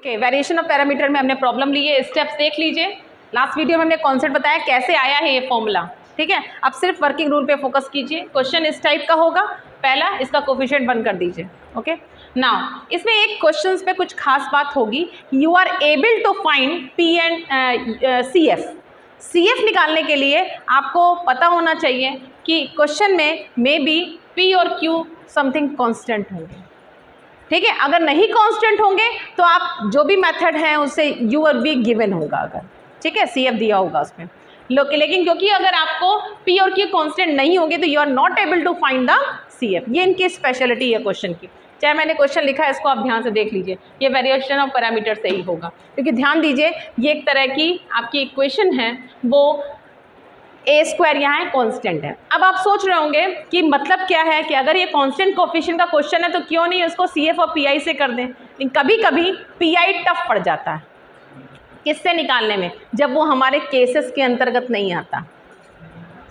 Okay, variation of parameter में हमने problem ली है, स्टेप्स देख लीजिए। लास्ट वीडियो में हमने कॉन्सेप्ट बताया कैसे आया है ये फॉर्मूला, ठीक है। अब सिर्फ वर्किंग रूल पे फोकस कीजिए। क्वेश्चन इस टाइप का होगा, पहला इसका कोफिशिएंट बंद कर दीजिए। ओके, नाउ इसमें एक क्वेश्चंस पे कुछ खास बात होगी। You are able to find P and C F निकालने के लिए आपको पता होना चाहिए कि क्वेश्चन में मे बी पी और क्यू समथिंग कॉन्स्टेंट होंगे, ठीक है। अगर नहीं कांस्टेंट होंगे तो आप जो भी मेथड है उससे यू और बी गिवन होगा, अगर ठीक है सी एफ दिया होगा उसमें। लेकिन क्योंकि अगर आपको पी और क्यू कांस्टेंट नहीं होंगे तो you are not able to find the C F. ये इनकी स्पेशलिटी है क्वेश्चन की। चाहे मैंने क्वेश्चन लिखा है, इसको आप ध्यान से देख लीजिए, ये वेरिएशन ऑफ पैरामीटर से ही होगा, क्योंकि ध्यान दीजिए ये एक तरह की आपकी इक्वेशन है, वो ए स्क्वायर यहाँ है, कांस्टेंट है। अब आप सोच रहे होंगे कि मतलब क्या है कि अगर ये कांस्टेंट कोफिशिएंट का क्वेश्चन है तो क्यों नहीं उसको सी एफ और पी आई से कर दें। लेकिन कभी कभी पी आई टफ पड़ जाता है किससे निकालने में, जब वो हमारे केसेस के अंतर्गत नहीं आता।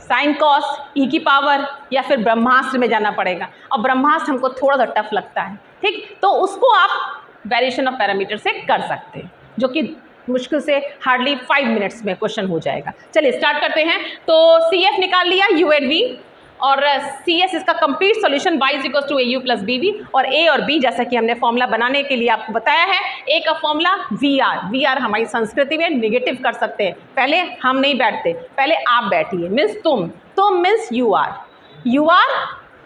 साइन कॉस ई की पावर या फिर ब्रह्मास्त्र में जाना पड़ेगा, और ब्रह्मास्त्र हमको थोड़ा सा टफ लगता है, ठीक। तो उसको आप वेरिएशन ऑफ पैरामीटर से कर सकते हैं, जो कि मुश्किल से हार्डली 5 मिनट्स में क्वेश्चन हो जाएगा। चलिए स्टार्ट करते हैं। तो सी एफ निकाल लिया यू एंड वी, और सी एस इसका complete solution y is equal to A U plus B V, और ए और बी जैसा कि हमने फॉर्मूला बनाने के लिए आपको बताया है। ए का फॉर्मूला वी आर हमारी संस्कृति में निगेटिव कर सकते हैं। पहले हम नहीं बैठते, पहले आप बैठिए, मीन्स तुम means you R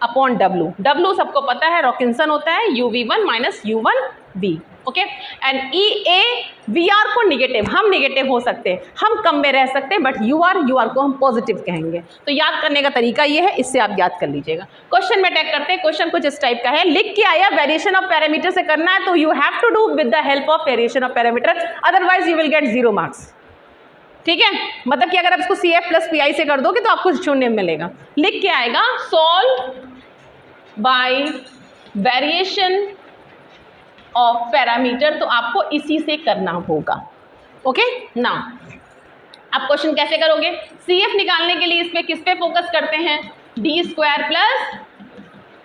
upon W सबको पता है रॉकिंसन होता है UV1 minus U1V, okay. And E A V R को निगेटिव, हम निगेटिव हो सकते हैं, हम कम में रह सकते हैं, बट यू आर को हम पॉजिटिव कहेंगे। तो याद करने का तरीका ये है, इससे आप याद कर लीजिएगा। क्वेश्चन में टैग करते हैं। क्वेश्चन कुछ इस टाइप का है, लिख के आया वेरिएशन ऑफ पैरामीटर से करना है, तो you have to do with the help of variation of parameter, otherwise you will get 0 marks, ठीक है। मतलब कि अगर आप इसको C F plus P I से कर दोगे तो आपको 0 मिलेगा। लिख के आएगा solve by variation of parameter, तो आपको इसी से करना होगा, ओके। नाउ आप क्वेश्चन कैसे करोगे, सी एफ निकालने के लिए इसमें किस पे फोकस करते हैं, डी स्क्वायर प्लस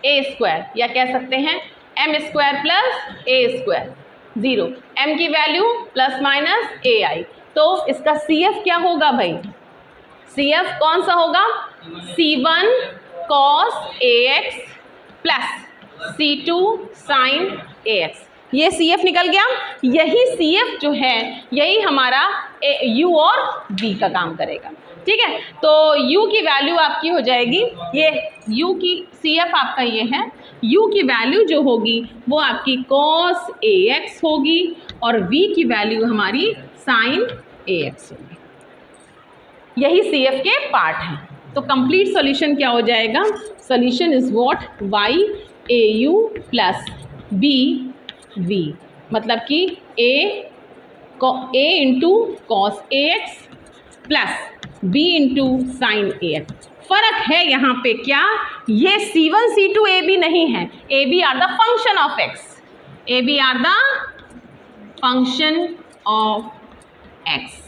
ए स्क्वायर, या कह सकते हैं एम स्क्वायर प्लस ए स्क्वायर, 0 एम की वैल्यू प्लस माइनस ए आई। तो इसका सी एफ क्या होगा भाई, सी एफ कौन सा होगा, C1 cos AX plus C2 sin AX। ये सी एफ निकल गया। यही सी एफ जो है यही हमारा यू और बी का काम करेगा, ठीक है। तो u की वैल्यू आपकी हो जाएगी, ये u की सी एफ आपका ये है, u की वैल्यू जो होगी वो आपकी cos AX होगी, और v की वैल्यू हमारी sin AX होगी। यही सी एफ के पार्ट हैं। तो कंप्लीट सॉल्यूशन क्या हो जाएगा, solution is what, y AU plus b v, मतलब कि a into cos AX plus b into sine AX। फर्क है यहाँ पे क्या, ये C1 C2 AB नहीं है, AB are the function of x, AB are the function of x,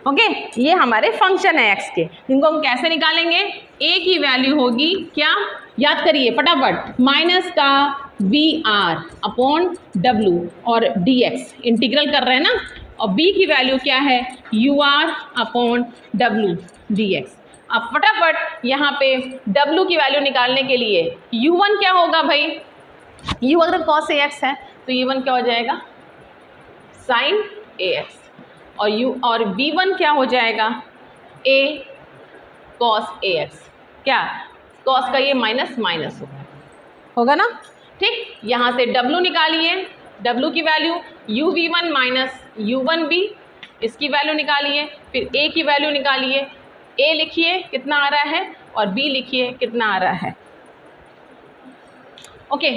okay. ये हमारे फंक्शन है x के, जिनको हम कैसे निकालेंगे, a की वैल्यू होगी क्या, याद करिए फटाफट, माइनस का VR अपॉन W और dx, इंटीग्रल कर रहे हैं ना, और b की वैल्यू क्या है, UR अपॉन W dx। अब फटाफट यहाँ पे W की वैल्यू निकालने के लिए U1 क्या होगा भाई, U अगर cos AX है तो U1 क्या हो जाएगा, sin AX, और V1 क्या हो जाएगा, A cos AX, क्या cos का ये माइनस माइनस होगा ना, ठीक। यहाँ से W निकालिए, W की वैल्यू UV1 माइनस U1V, इसकी वैल्यू निकालिए, फिर A की वैल्यू निकालिए, A लिखिए कितना आ रहा है और B लिखिए कितना आ रहा है, ओके।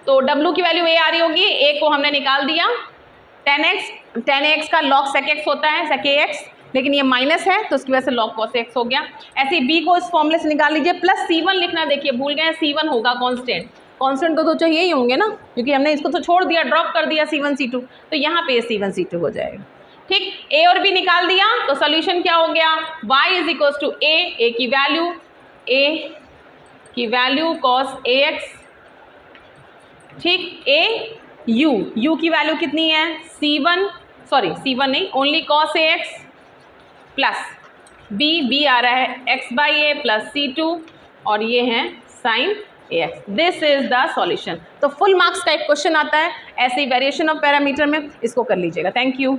तो W की वैल्यू A आ रही होगी, A को हमने निकाल दिया, 10x का log sec x होता है, sec ax, लेकिन ये माइनस है तो उसकी वजह से log cos x हो गया। ऐसे ही b को इस फॉर्मूले से निकाल लीजिए, प्लस C1 लिखना, देखिए भूल गए C1 होगा कांस्टेंट तो चाहिए ही होंगे ना, क्योंकि हमने इसको तो छोड़ दिया, ड्रॉप कर दिया C1 C2, तो यहाँ पे C1 C2 हो जाएगा, ठीक। a और b निकाल दिया तो सोल्यूशन क्या हो गया, y is equal to a की वैल्यू cos AX, ठीक, a u की वैल्यू कितनी है c1 नहीं, only cos ax plus b आ रहा है x/a प्लस c2 और ये है sin ax। This is the solution. तो फुल मार्क्स का एक क्वेश्चन आता है ऐसे ही वेरिएशन ऑफ पैरामीटर में, इसको कर लीजिएगा। Thank you.